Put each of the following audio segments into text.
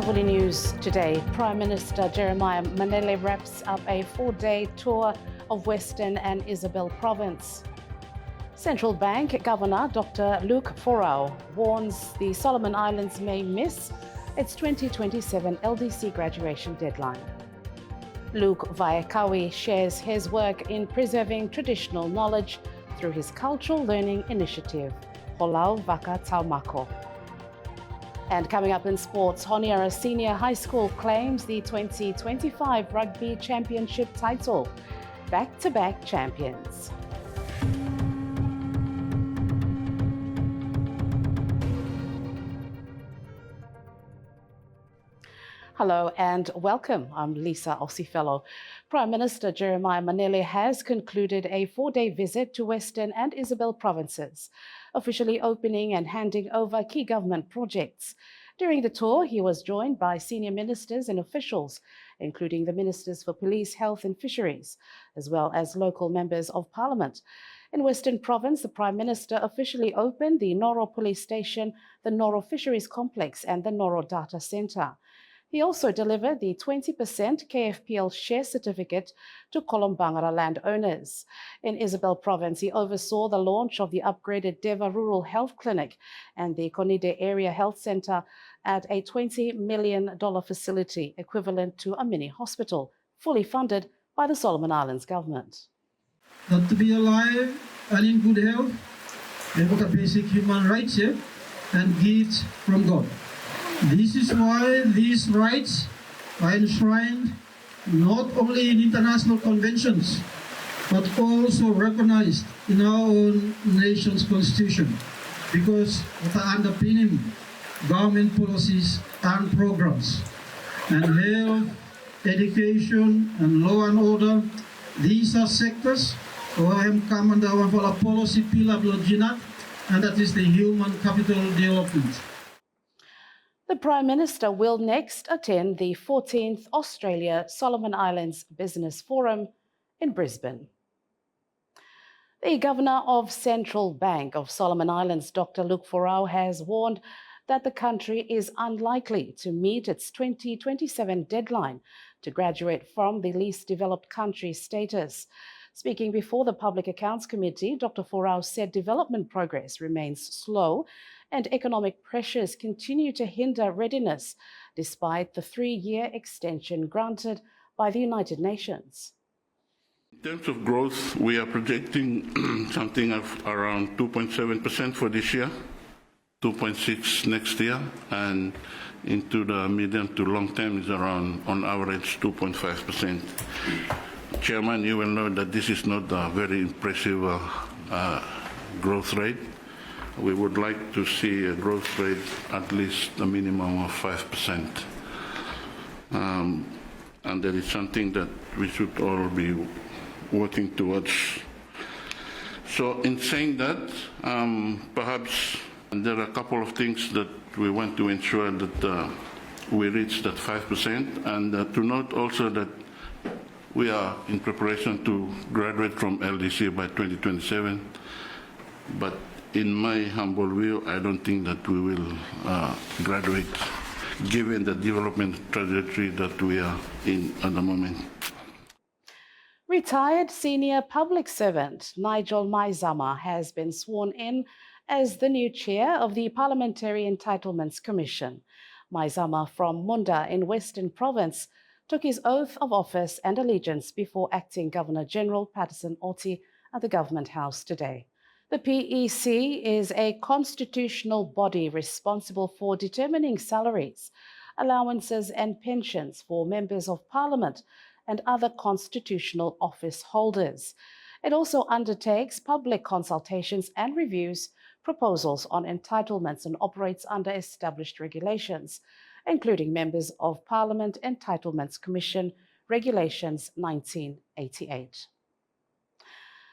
Tavuli News today. Prime Minister Jeremiah Manele wraps up a 4-day tour of Western and Isabel province. Central Bank Governor Dr. Luke Forau warns the Solomon Islands may miss its 2027 LDC graduation deadline. Luke Vaikawi shares his work in preserving traditional knowledge through his cultural learning initiative, Holau Vaka Taumako. And coming up in sports, Honiara Senior High School claims the 2025 Rugby Championship title. Back-to-back champions. Hello and welcome. I'm Lisa Osifello. Prime Minister Jeremiah Manele has concluded a 4-day visit to Western and Isabel provinces, officially opening and handing over key government projects. During the tour, he was joined by senior ministers and officials, including the Ministers for Police, Health and Fisheries, as well as local members of Parliament. In Western Province, the Prime Minister officially opened the Noro Police Station, the Noro Fisheries Complex and the Noro Data Centre. He also delivered the 20% KFPL share certificate to Kolombangara landowners. In Isabel Province, he oversaw the launch of the upgraded Deva Rural Health Clinic and the Konide Area Health Centre at a $20 million facility equivalent to a mini hospital, fully funded by the Solomon Islands government. That to be alive and in good health, they've got a basic human rights here and gifts from God. This is why these rights are enshrined not only in international conventions, but also recognized in our own nation's constitution, because what are underpinning government policies and programs. And health, education, and law and order, these are sectors where I am come under one for a policy pillar blodgina, and that is the human capital development. The Prime Minister will next attend the 14th Australia Solomon Islands Business Forum in Brisbane. The Governor of Central Bank of Solomon Islands, Dr. Luke Forau, has warned that the country is unlikely to meet its 2027 deadline to graduate from the least developed country status. Speaking before the Public Accounts Committee, Dr. Forau said development progress remains slow and economic pressures continue to hinder readiness, despite the 3-year extension granted by the United Nations. In terms of growth, we are projecting something of around 2.7% for this year, 2.6% next year, and into the medium to long term is around, on average, 2.5%. Chairman, you will know that this is not a very impressive growth rate. We would like to see a growth rate at least a minimum of 5%. And that is something that we should all be working towards. So in saying that, perhaps there are a couple of things that we want to ensure that we reach that 5%, and to note also that we are in preparation to graduate from LDC by 2027, but in my humble view, I don't think that we will graduate, given the development trajectory that we are in at the moment. Retired senior public servant Nigel Maizama has been sworn in as the new chair of the Parliamentary Entitlements Commission. Maizama from Munda in Western Province took his oath of office and allegiance before Acting Governor-General Patterson Oti at the Government House today. The PEC is a constitutional body responsible for determining salaries, allowances and pensions for members of Parliament and other constitutional office holders. It also undertakes public consultations and reviews proposals on entitlements and operates under established regulations, including Members of Parliament Entitlements Commission Regulations 1988.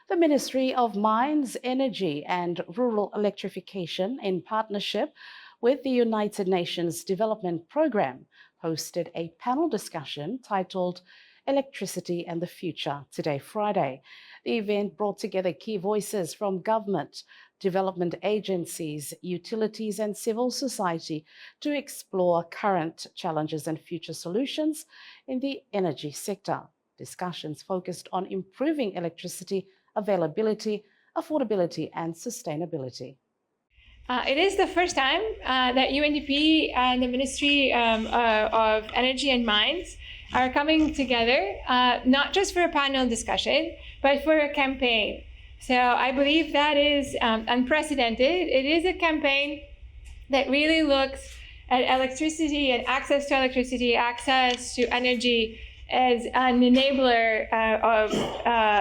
The Ministry of Mines, Energy and Rural Electrification, in partnership with the United Nations Development Programme, hosted a panel discussion titled Electricity and the Future today, Friday. The event brought together key voices from government, development agencies, utilities and civil society to explore current challenges and future solutions in the energy sector. Discussions focused on improving electricity availability, affordability and sustainability. It is the first time that UNDP and the Ministry of Energy and Mines are coming together, not just for a panel discussion, but for a campaign. So I believe that is unprecedented. It is a campaign that really looks at electricity and access to electricity, access to energy as an enabler of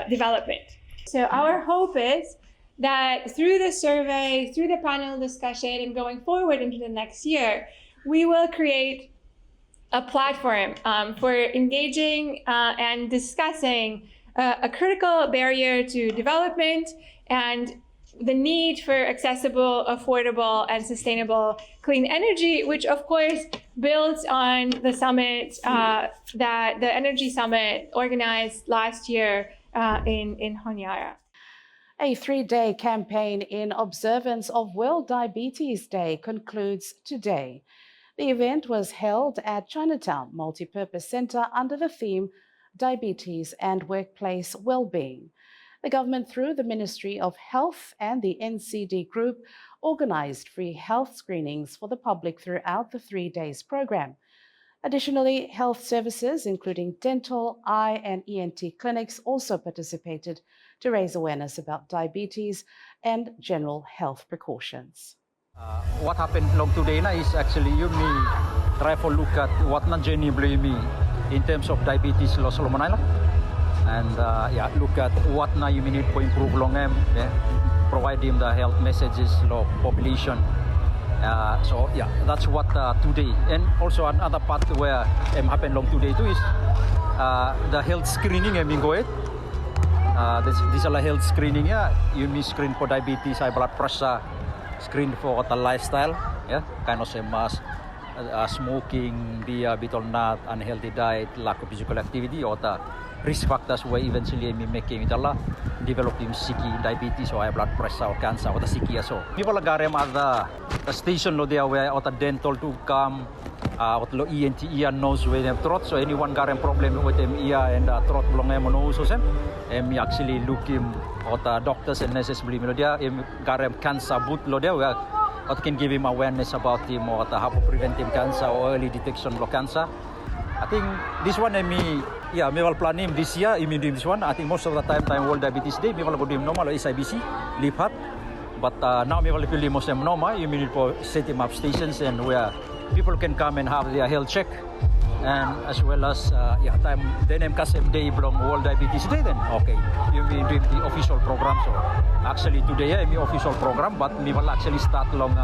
development. So our hope is that through the survey, through the panel discussion, and going forward into the next year, we will create a platform for engaging and discussing a critical barrier to development and the need for accessible, affordable, and sustainable clean energy, which of course builds on the summit, that the Energy Summit organized last year in Honiara. A 3-day campaign in observance of World Diabetes Day concludes today. The event was held at Chinatown Multipurpose Centre under the theme Diabetes and Workplace Wellbeing. The government, through the Ministry of Health and the NCD Group, organised free health screenings for the public throughout the 3 days programme. Additionally, health services, including dental, eye and ENT clinics, also participated to raise awareness about diabetes and general health precautions. What happened long today is actually you may try to look at what na genuinely me in terms of diabetes lo Solomon Island, and look at what na you need to improve long them, provide them the health messages lo population. So that's what today, and also another part where happened long today too is the health screening. This is a health screening. You may screen for diabetes, high blood pressure, screen for the lifestyle, kind of same as smoking, beer, bit or not, unhealthy diet, lack of physical activity, or the risk factors where eventually may making it developing sicky, diabetes or high blood pressure or cancer or the sicky so. People garem at the station lo there where or the dental to come, or the ENT ear nose where them throat. So anyone garem problem with them ear and throat long them nose so sem, me actually look him or the doctors and nurses believe me lo there garem cancer boot lo there where or can give him awareness about him or how to prevent him cancer or early detection of cancer. I think this one me will plan him this year. Do this one. I think most of the time World Diabetes Day, we will go do him normal or SIBC, live hard. But now we will do most of them normal. You need to set him up stations and where people can come and have their health check, and as well as time then MKSM Day belong World Diabetes Day then okay. You mean do the official program. So actually today me official program, but we will actually start long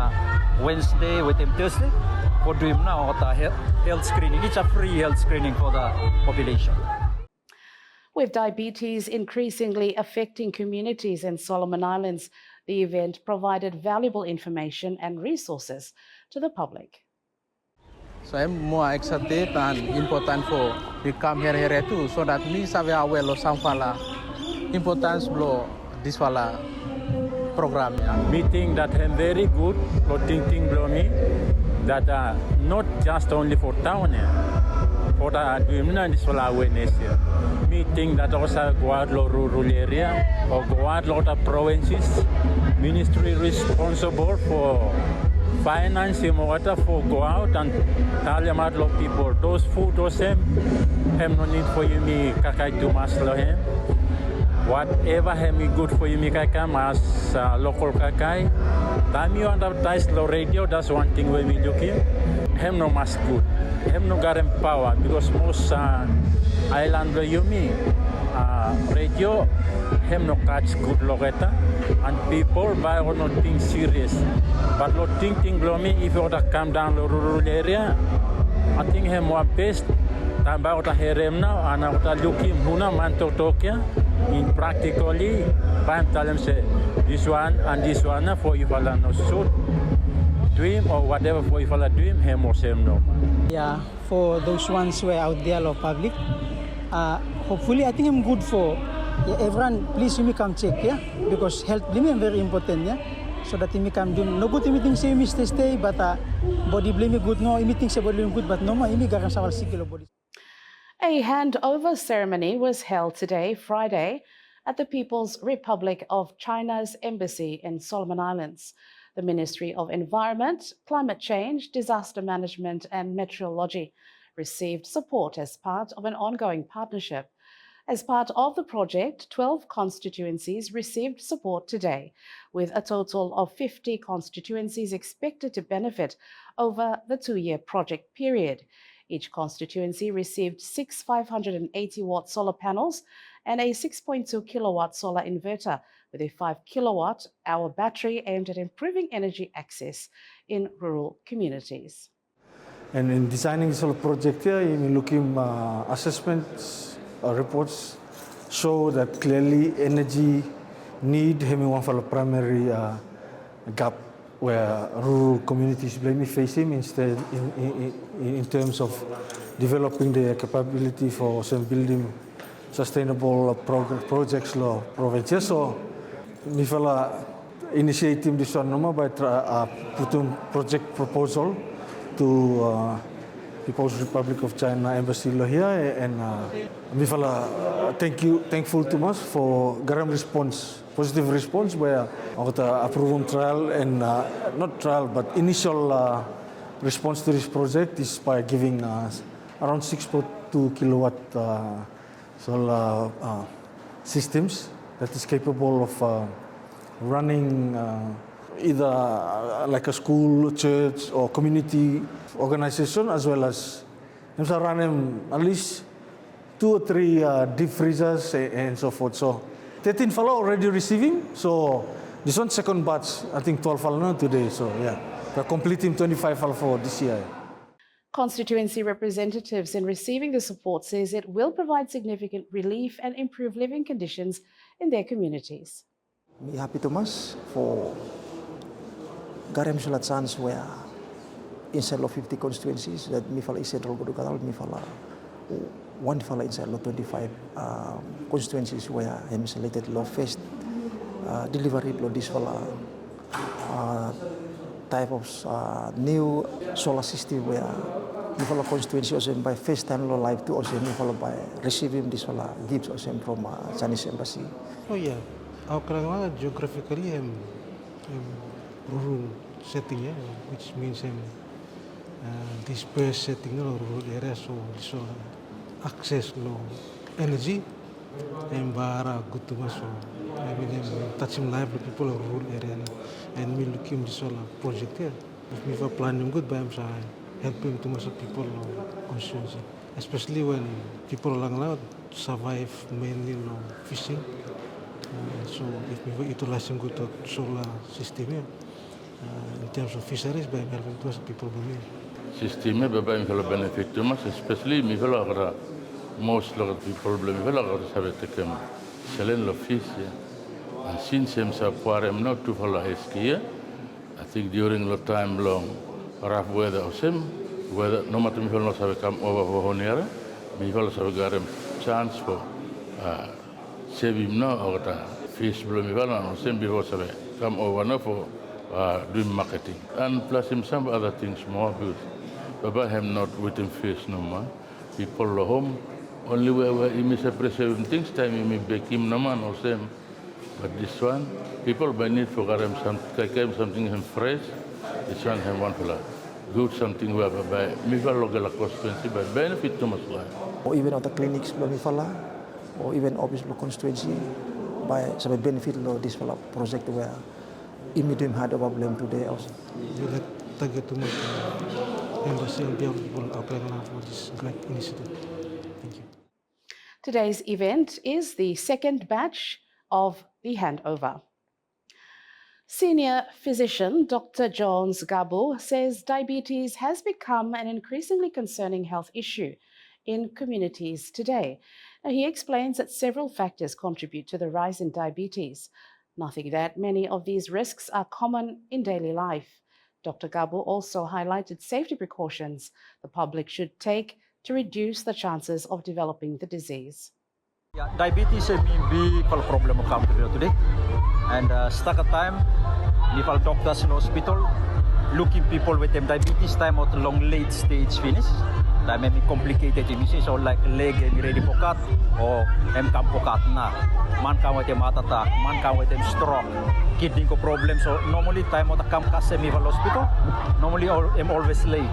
Wednesday with him Thursday. For doing now the health screening. It's a free health screening for the population. With diabetes increasingly affecting communities in Solomon Islands, the event provided valuable information and resources to the public. So I'm more excited and important for we come here too, so that me save aware of some fala importance blow this fala program. Meeting that I'm very good for thinking blow me. That not just only for town for the women is for awareness meeting that also go out to rural area or go out to the provinces. Ministry responsible for financing water for go out and tell them out of people those food or same have no need for you me kakai to maslo him. Whatever have me good for you me kakai mas local kakai. Time you advertise the radio, that's one thing we looking. Have no mas good. Have no garden power because most island you me radio have no catch good logeta and people buy or not think serious. But not thinking me if you order come down the rural area, I think have more best. Time about a herem now and I looking huna man to Tokyo in practically ban tell them say this one and this one for you all no suit dream or whatever for you all dream him or same no. Yeah, for those ones who are out there of public, Hopefully, I think I'm good for everyone. Please, you may come check, yeah, because health is very important, yeah. So that you may come do no good. You think say you stay, but body blame good. No, you think say body blame good, but no more. You may garang sawal sikilo body. A handover ceremony was held today, Friday, at the People's Republic of China's embassy in Solomon Islands. The Ministry of Environment, Climate Change, Disaster Management and Meteorology received support as part of an ongoing partnership. As part of the project, 12 constituencies received support today, with a total of 50 constituencies expected to benefit over the 2-year project period. Each constituency received 6 580-watt solar panels and a 6.2 kilowatt solar inverter with a 5 kilowatt-hour battery aimed at improving energy access in rural communities. And in designing this whole project here, in looking assessments, reports show that clearly energy need having one for the primary gap where rural communities may face him instead in terms of developing their capability for some building sustainable projects law provincial. So we fella initiating this one by putting project proposal to People's Republic of China embassy here, and we fella thankful to us for garam response, positive response where our approval trial and not trial but initial response to this project is by giving around 6.2 kilowatt solar systems that is capable of running either like a school, church, or community organization, as well as running at least 2 or 3 deep freezers and so forth. So 13 fellow already receiving. So this one second batch, I think 12 fellow today. So yeah, we're completing 25 fellow for this year. Constituency representatives in receiving the support says it will provide significant relief and improve living conditions in their communities. Me happy to mas for Garem Sulat chance where inside of 50 constituencies that me fala is central Godugadal, me fala one fala inside of 25 constituencies where I'm selected law first delivery law this fala type of new solar system where me fala constituency also by first time law live to also me fala by receiving this fala gifts also from Chinese embassy. Oh yeah, our geographically rural setting, which means dispersed setting in rural areas, so this access low energy and bara good to us. So I mean, touching life with people in rural area and me looking this project here. If we have planning good, by helping to most people conscious, especially when people along the survive mainly fishing. So if we utilizing good solar system here. In terms of fisheries, by helping to us people believe. System by benefit to us, especially me feel most of the people believe have taken selling of fish. And since I'm not too far here, I think during the time long rough weather of some weather, no matter me feel not have come over for Honiara, me feel have got a chance for saving no or fish blow me well same before come over no for doing marketing and plus him some other things more good. But I am not waiting fish no more. People at home only where he miss preserving things time he may bake him no man or same. But this one people by need for something fresh. This one have one for good something where by me local constituency by benefit to much life. Or even other clinics or even office constituency by some benefit of this project where immediate had a problem today also. Target to make embassy and people for this great initiative. Thank you. Today's event is the second batch of the handover. Senior physician Dr. Jones Gabu says diabetes has become an increasingly concerning health issue in communities today. Now, he explains that several factors contribute to the rise in diabetes, nothing that many of these risks are common in daily life. Dr. Gabu also highlighted safety precautions the public should take to reduce the chances of developing the disease. Yeah, diabetes is a big problem of country today. And stuck at time, if our doctors in hospital, looking people with them diabetes time at long late stage finish. That may be complicated disease, so like leg ready for cut or come for cut na. Man come with them heart attack, man come with them stroke, kidney problem. So normally time at come kasem in hospital, normally I'm always late.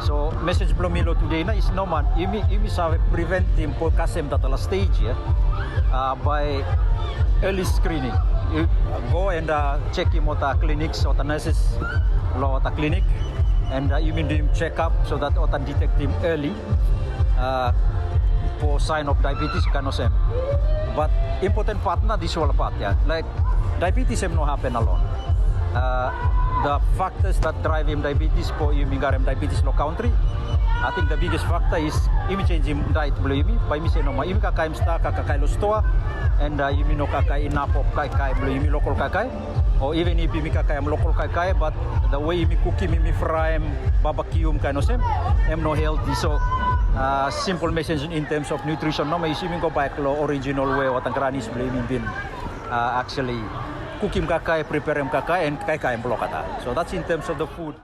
So message from me today na is no man, imi sa prevent him for kasem that last stage by early screening. You go and check him at the clinics or the nurses at the clinic. And you mean him check up so that you can detect him early for sign of diabetes kanosem. But important part na this whole part yeah. Like diabetes no happen alone. The factors that drive him diabetes po you mean diabetes no country. I think the biggest factor is imi change him diet blo imi. Pa imi say no ma imi kakaim sta kakay lostoa and imi no kakay inapop kakay blo imi local kakay. Or even if imi kakay local kakay but the way imi cook imi fry barbecue kanosem no healthy. So simple message in terms of nutrition no may imi go back lo original way what ang granis blo imi bin actually cook him kakay prepare him kakay and kakay blo kata. So that's in terms of the food.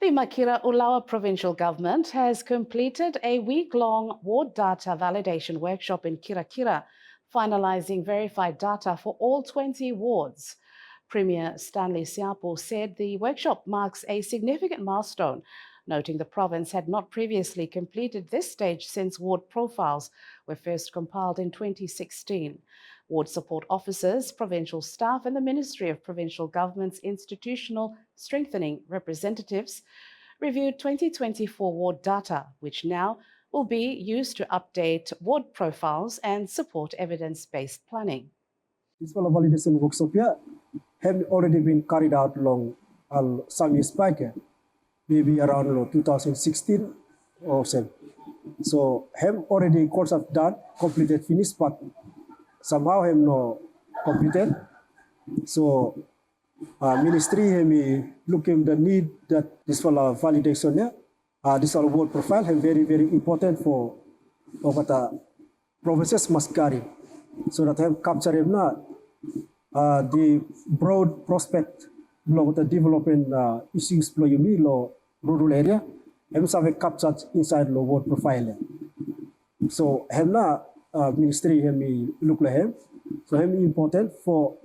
The Makira Ulawa Provincial Government has completed a week-long ward data validation workshop in Kirakira, finalizing verified data for all 20 wards. Premier Stanley Siapo said the workshop marks a significant milestone, noting the province had not previously completed this stage since ward profiles were first compiled in 2016. Ward support officers, provincial staff and the Ministry of Provincial Government's institutional strengthening representatives reviewed 2024 ward data, which now will be used to update ward profiles and support evidence-based planning. This validation workshop have already been carried out long some years back, maybe around 2016 or so. So have already course of done, completed, finished, but somehow have no completed. So ministry have looking the need that this validation this ward profile have very important for the provinces must carry, so that have capture the broad prospect of the development issues for rural area have captured inside the ward profile. So have ministry have look like him, so have important for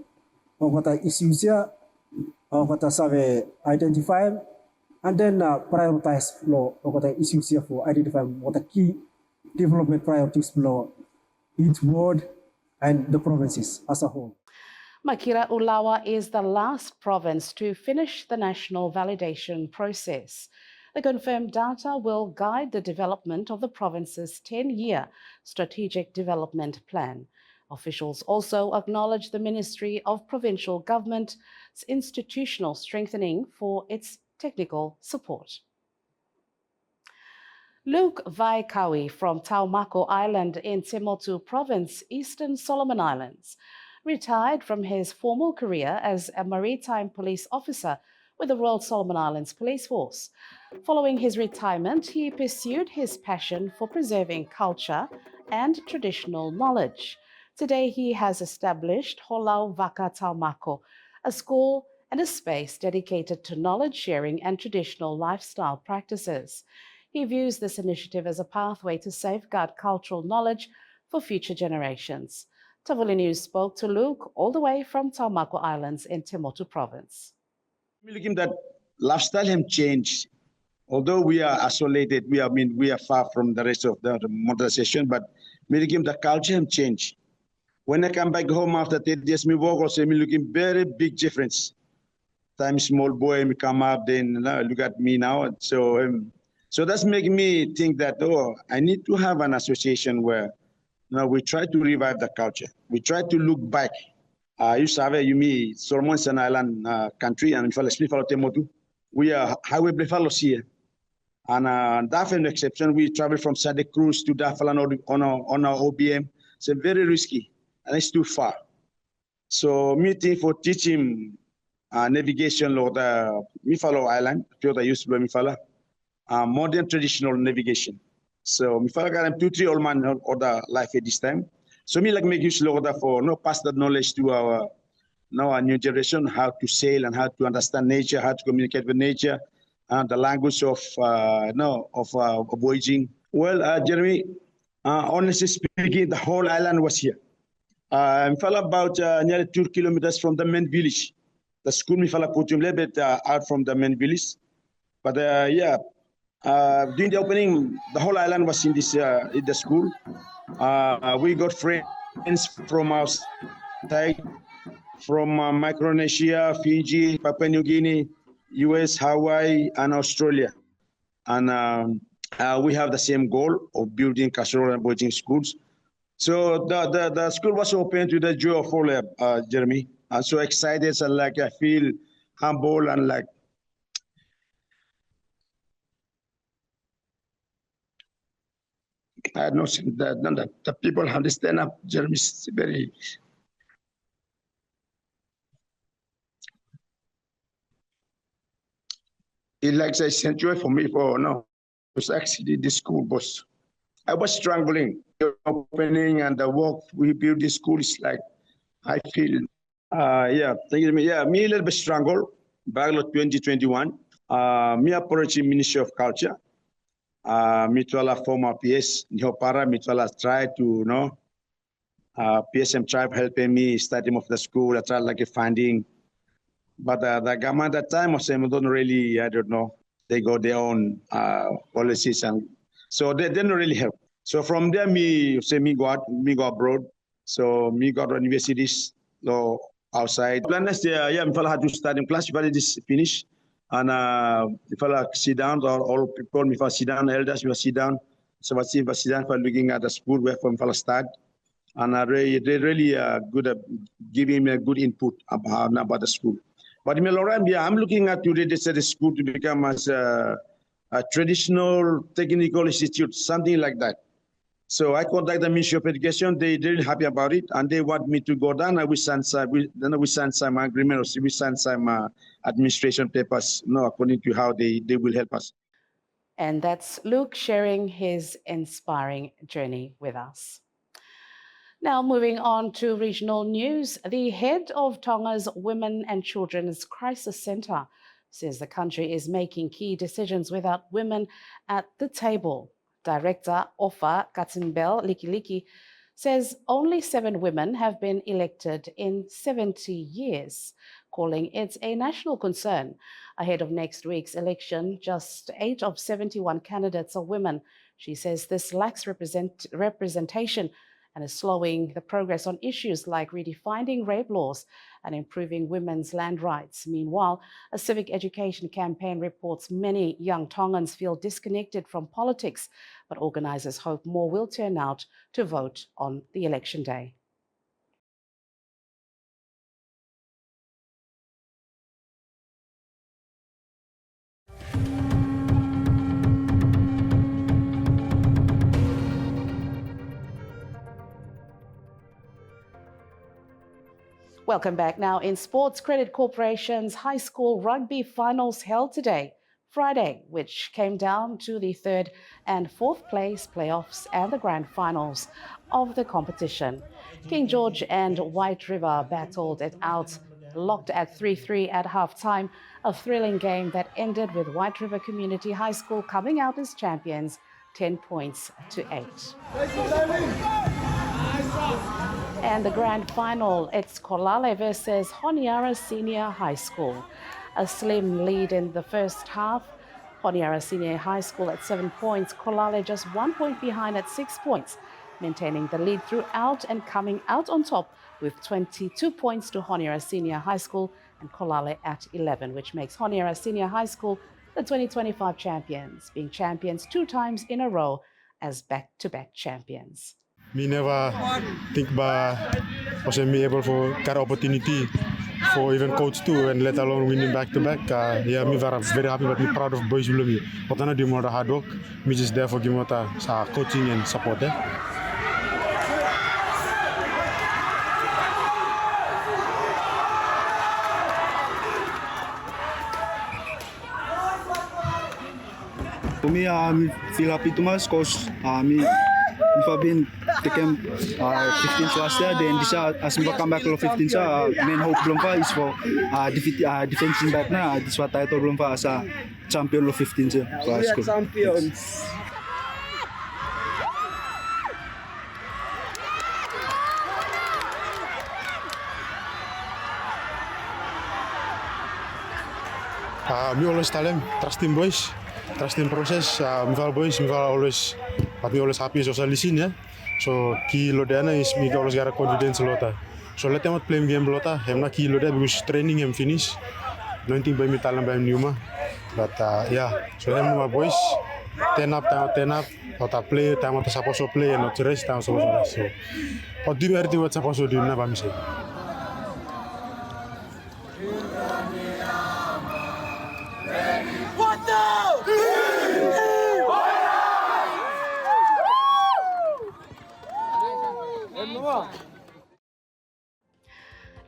what the issues here what the identify and then prioritize what the issues here for identifying what the key development priorities for each ward and the provinces as a whole. Makira Ulawa is the last province to finish the national validation process. The confirmed data will guide the development of the province's 10-year strategic development plan. Officials also acknowledge the Ministry of Provincial Government's institutional strengthening for its technical support. Luke Vaikawi from Taumako Island in Temotu Province, Eastern Solomon Islands, retired from his formal career as a maritime police officer with the Royal Solomon Islands Police Force. Following his retirement, he pursued his passion for preserving culture and traditional knowledge. Today, he has established Holau Vaka Taumako, a school and a space dedicated to knowledge sharing and traditional lifestyle practices. He views this initiative as a pathway to safeguard cultural knowledge for future generations. Tavuli News spoke to Luke all the way from Taumako Islands in Temotu Province. That lifestyle has changed. Although we are isolated, we are far from the rest of the modernization, but the culture has changed. When I come back home after 10 years, I walk also, looking very big difference. Time small boy, me come up, then look at me now. So that's making me think that I need to have an association where we try to revive the culture. We try to look back. You savez, Solomon Island country, and if I speak for Temotu, we are highway fellows here. And that's an exception. We travel from Santa Cruz to Dafalan on our OBM. It's very risky and it's too far. So meeting for teaching navigation of the Mifalo Island, Toyota used to be Mifala, modern traditional navigation. So me fala garam 2-3 old man order life at this time. So me like make use of order for pass that knowledge to our new generation, how to sail and how to understand nature, how to communicate with nature, and the language of voyaging. Well, Jeremy, honestly speaking, the whole island was here. I fell about nearly 2 kilometers from the main village. The school me fell put a little bit out from the main village, but during the opening, the whole island was in this in the school. We got friends from outside, from Micronesia, Fiji, Papua New Guinea, US, Hawaii, and Australia. And we have the same goal of building cultural and boarding schools. So the school was open to the joy of all, Jeremy. I'm so excited and I feel humble and I know that the people understand Jeremy is very. It likes a sanctuary for me for no. It's actually the school bus. I was struggling. The opening and the work we build this school is I feel me a little bit struggle back in 2021. Me approaching Ministry of Culture. Mitwala former PS Nhopara Mitwala try to PSM tribe helping me starting of the school. I tried like a funding. But the government at the time was saying don't really, I don't know, they got their own policies and so they didn't really help. So from there me go abroad. So me got to universities outside. Plan next year, me had to start in class, but it is finished. And if I sit down, all people me sit down, elders me sit down. So I sit down for looking at the school where from start. And they really good at giving me a good input about the school. But in Meloram, I'm looking at today they said the school to become as a traditional technical institute, something like that. So I contact the Ministry of Education. They're really happy about it, and they want me to go down. And we send some agreement, or we send some administration papers, according to how they will help us. And that's Luke sharing his inspiring journey with us. Now, moving on to regional news, the head of Tonga's Women and Children's Crisis Centre says the country is making key decisions without women at the table. Director Ofa Katzenbell Likiliki says only 7 women have been elected in 70 years, calling it a national concern. Ahead of next week's election, just 8 of 71 candidates are women. She says this lacks representation and is slowing the progress on issues like redefining rape laws and improving women's land rights. Meanwhile, a civic education campaign reports many young Tongans feel disconnected from politics, but organizers hope more will turn out to vote on the election day. Welcome back. Now in sports, Credit Corporation's high school rugby finals held today, Friday, which came down to the 3rd and 4th place playoffs and the grand finals of the competition. King George and White River battled it out, locked at 3-3 at halftime, a thrilling game that ended with White River Community High School coming out as champions, 10 points to 8. And the grand final, it's Kolale versus Honiara Senior High School. A slim lead in the first half. Honiara Senior High School at 7 points. Kolale just 1 point behind at 6 points, maintaining the lead throughout and coming out on top with 22 points to Honiara Senior High School and Kolale at 11, which makes Honiara Senior High School the 2025 champions, being champions 2 times in a row as back-to-back champions. Me never think about was me able for get opportunity for even coach too, and let alone winning back to back. Yeah, me very happy, but me proud of boys below me. What I do more hard work. Me just there for give me coaching and support. For me, I feel happy too much because I've been taken 15th last year. Then this year, as we come back to 15th, main hope belum pa is for defensive back na. This what title belum pa as a champion of 15th for high school. Champions. Me always tell them, trust in boys, trust in process. Me always happy so listen, yeah. So key lodana is me always got confidence a lot. So let them play game a lot. Hem na key loda because training hem finish. Nothing by me talent by Numa, but yeah. So hem my boys, 10 up, how to play, time what supposed to play, and not to rest, time supposed to rest. So, but do everything what supposed to do, never miss it.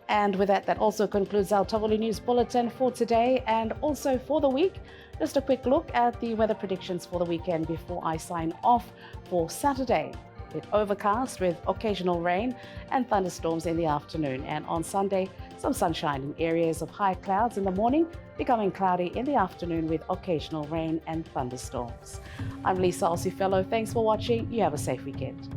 And with that also concludes our Tavuli News Bulletin for today and also for the week. Just a quick look at the weather predictions for the weekend before I sign off for Saturday. It's overcast with occasional rain and thunderstorms in the afternoon. And on Sunday, some sunshine in areas of high clouds in the morning, becoming cloudy in the afternoon with occasional rain and thunderstorms. I'm Lisa Osifello. Thanks for watching. You have a safe weekend.